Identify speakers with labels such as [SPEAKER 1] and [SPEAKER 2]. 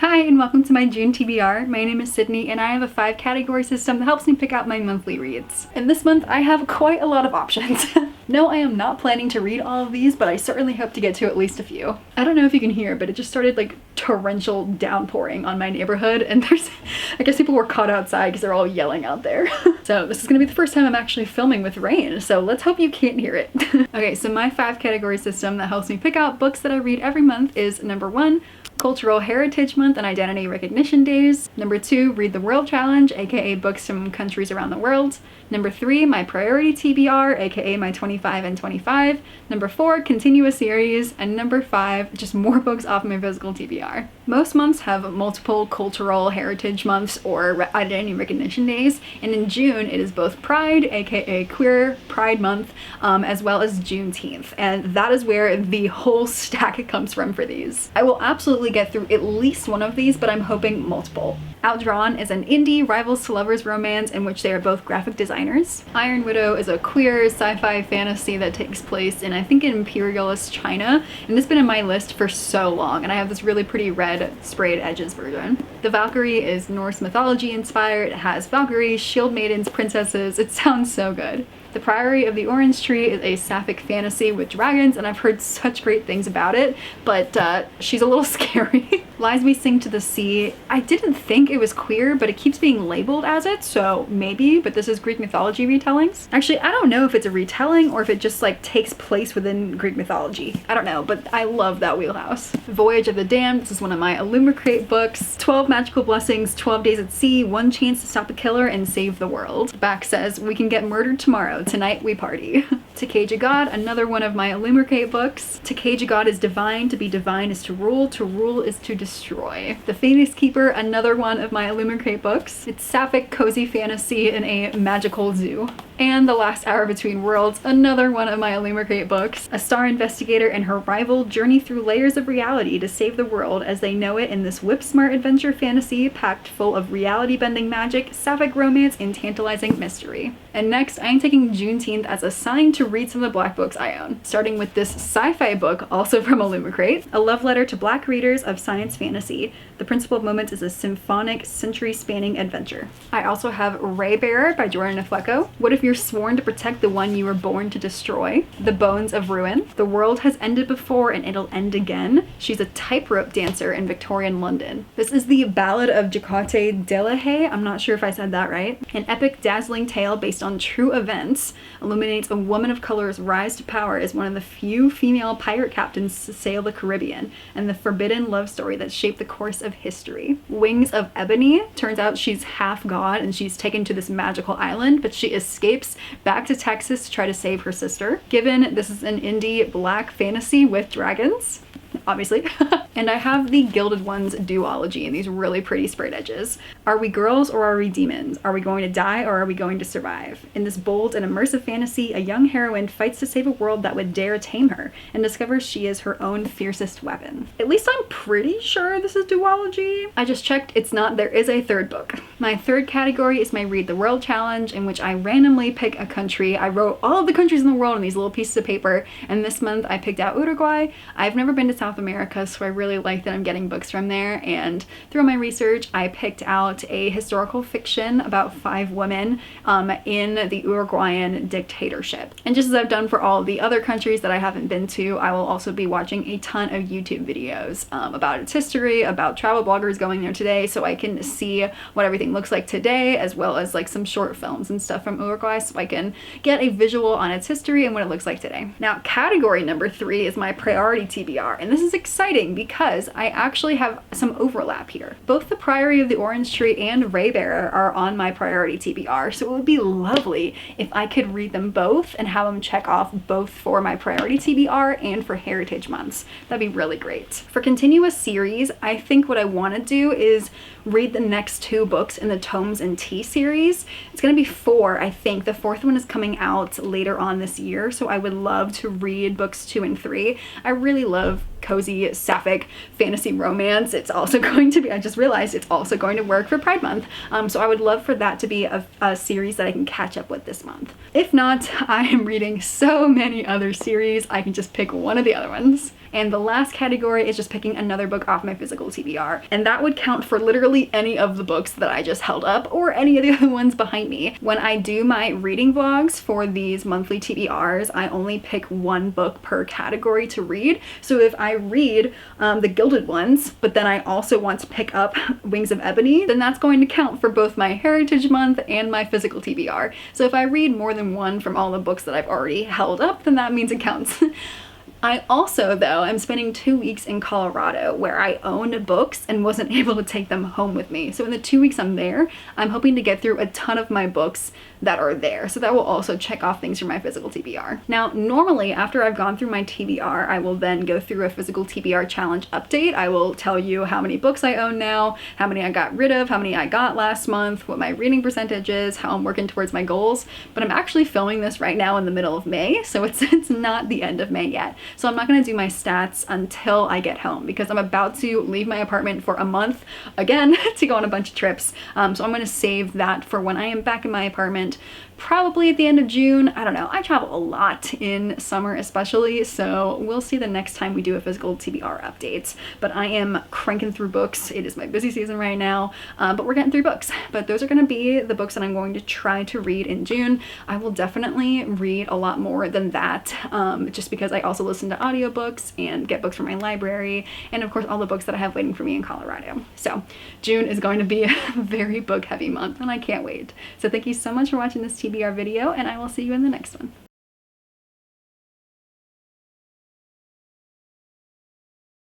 [SPEAKER 1] Hi and welcome to my June TBR. My name is Sydney and I have a 5-category system that helps me pick out my monthly reads. And this month I have quite a lot of options. No, I am not planning to read all of these, but I certainly hope to get to at least a few. I don't know if you can hear, but it just started like torrential downpouring on my neighborhood, and I guess people were caught outside because they're all yelling out there. So this is gonna be the first time I'm actually filming with rain, so let's hope you can't hear it. Okay, so my 5-category system that helps me pick out books that I read every month is number 1, Cultural Heritage Month and Identity Recognition Days. Number 2, Read the World Challenge, aka books from countries around the world. Number 3, my Priority TBR, aka my 25 and 25. Number 4, Continue a Series. And number 5, just more books off my physical TBR. Most months have multiple cultural heritage months or identity recognition days, and in June it is both Pride, aka Queer Pride Month, as well as Juneteenth, and that is where the whole stack comes from for these. I will absolutely get through at least one of these, but I'm hoping multiple. Outdrawn is an indie rivals to lovers romance in which they are both graphic designers. Iron Widow is a queer sci-fi fantasy that takes place in, I think, imperialist China, and this has been in my list for so long, and I have this really pretty red sprayed edges version. The Valkyrie is Norse mythology inspired. It has Valkyries, shield maidens, princesses. It sounds so good. The Priory of the Orange Tree is a sapphic fantasy with dragons, and I've heard such great things about it, but she's a little scary. Lies We Sing to the Sea. I didn't think it was queer, but it keeps being labeled as it, so maybe, but this is Greek mythology retellings. Actually, I don't know if it's a retelling or if it just like takes place within Greek mythology. I don't know, but I love that wheelhouse. Voyage of the Damned. This is one of my Illumicrate books. 12 Magical Blessings, 12 Days at Sea, One Chance to Stop a Killer and Save the World. The back says, we can get murdered tomorrow. Tonight we party. Takeda God, another one of my Illumicrate books. Takeda God is divine. To be divine is to rule is to destroy. The Phoenix Keeper, another one of my Illumicrate books. It's sapphic, cozy fantasy in a magical zoo. And The Last Hour Between Worlds, another one of my Illumicrate books. A star investigator and her rival journey through layers of reality to save the world as they know it in this whip-smart adventure fantasy packed full of reality-bending magic, sapphic romance, and tantalizing mystery. And next, I am taking Juneteenth as a sign to read some of the Black books I own, starting with this sci-fi book, also from Illumicrate, A Love Letter to Black Readers of Science Fantasy. The Principle of Moments is a symphonic, century-spanning adventure. I also have Raybearer by Jordan Afleco. What if you're sworn to protect the one you were born to destroy? The Bones of Ruin. The world has ended before and it'll end again. She's a tightrope dancer in Victorian London. This is the Ballad of Jacquette Delahaye. I'm not sure if I said that right. An epic, dazzling tale based on true events illuminates a woman of color's rise to power as one of the few female pirate captains to sail the Caribbean, and the forbidden love story that shaped the course of history. Wings of Ebony. Turns out she's half god and she's taken to this magical island, but she escapes back to Texas to try to save her sister. Given, this is an indie black fantasy with dragons, obviously. And I have the Gilded Ones duology in these really pretty sprayed edges. Are we girls or are we demons? Are we going to die or are we going to survive? In this bold and immersive fantasy, a young heroine fights to save a world that would dare tame her and discovers she is her own fiercest weapon. At least I'm pretty sure this is duology. I just checked, it's not. There is a third book. My third category is my Read the World Challenge, in which I randomly pick a country. I wrote all of the countries in the world on these little pieces of paper, and this month I picked out Uruguay. I've never been to South America, so I really like that I'm getting books from there, and through my research I picked out a historical fiction about 5 women in the Uruguayan dictatorship. And just as I've done for all the other countries that I haven't been to, I will also be watching a ton of YouTube videos about its history, about travel bloggers going there today, so I can see what everything looks like today, as well as like some short films and stuff from Uruguay, so I can get a visual on its history and what it looks like today. Now, category number 3 is my Priority TBR, and this is exciting because I actually have some overlap here. Both The Priory of the Orange Tree and Raybearer are on my Priority TBR, so it would be lovely if I could read them both and have them check off both for my Priority TBR and for Heritage Months. That'd be really great. For continuous series, I think what I want to do is read the next 2 books in the Tomes and Tea series. It's gonna be 4, I think. The 4th one is coming out later on this year, so I would love to read books 2 and 3. I really love cozy, sapphic fantasy romance. It's also going to be, I just realized it's also going to work for Pride Month. So I would love for that to be a series that I can catch up with this month. If not, I am reading so many other series, I can just pick one of the other ones. And the last category is just picking another book off my physical TBR. And that would count for literally any of the books that I just held up or any of the other ones behind me. When I do my reading vlogs for these monthly TBRs, I only pick one book per category to read. So if I read the Gilded Ones, but then I also want to pick up Wings of Ebony, then that's going to count for both my Heritage Month and my physical TBR. So if I read more than one from all the books that I've already held up, then that means it counts. I also, though, am spending 2 weeks in Colorado where I owned books and wasn't able to take them home with me. So in the 2 weeks I'm there, I'm hoping to get through a ton of my books that are there. So that will also check off things for my physical TBR. Now, normally after I've gone through my TBR, I will then go through a physical TBR challenge update. I will tell you how many books I own now, how many I got rid of, how many I got last month, what my reading percentage is, how I'm working towards my goals. But I'm actually filming this right now in the middle of May, so it's not the end of May yet. So I'm not gonna do my stats until I get home because I'm about to leave my apartment for a month again to go on a bunch of trips. So I'm gonna save that for when I am back in my apartment, probably at the end of June. I don't know. I travel a lot in summer especially, so we'll see the next time we do a physical TBR update. But I am cranking through books. It is my busy season right now, but we're getting through books. But those are going to be the books that I'm going to try to read in June. I will definitely read a lot more than that, just because I also listen to audiobooks and get books from my library, and of course all the books that I have waiting for me in Colorado. So June is going to be a very book heavy month and I can't wait. So thank you so much for watching this TBR video, and I will see you in the next one.